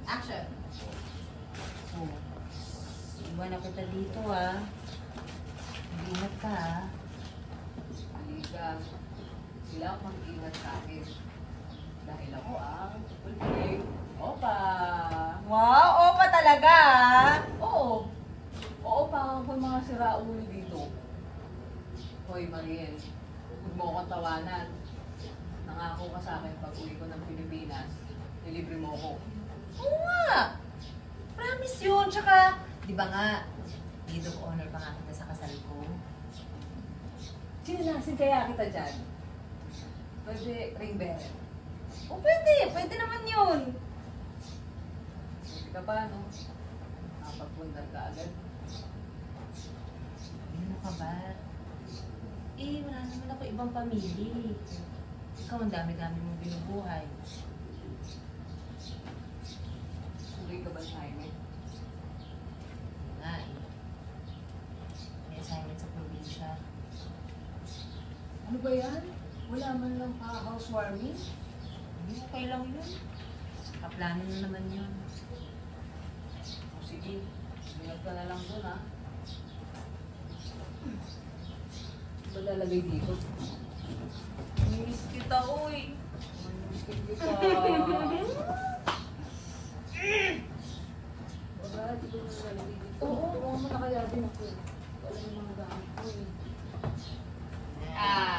Action! Oh. Iwan na kita dito, ah. Mag-ingat ka, ah. Halika. Sila ang mag-ingat sa akin. Dahil ako ang ultimate opa. Wow, opa talaga, ah. Oo. Oo pa ako mga siraulo dito. Hoy, Mariel. Huwag mo akong tawanan. Nangako ka sa akin pag uwi ko ng Pilipinas. Nilibre mo ako. Oo nga. Promise yun. Tsaka, di ba nga, maid of honor pa nga kita sa kasal ko. Sinanasin kaya kita dyan. Pwede ring bearer. O pwede. Pwede naman yun. Pwede ka pa, no? Nakapagpundar ka agad. Ano ka ba? Eh, wala naman ako ibang pamilya. Ikaw, ang dami-dami mong binubuhay. Sulit ka ba sa Jaime? Nga eh. May assignment sa probinsya. Ano ba yan? Wala man lang pa-housewarming? Okay lang yun. Kaplano na naman yun. O sige, ingat ka na lang dun, ha? Ano ba lalagay dito? Miss kita, uy. Maniskin kita. Wala, di ko na lalagay dito. Oo, mo na kaya din ako. Wala yung mga gamit ko, eh. Ah!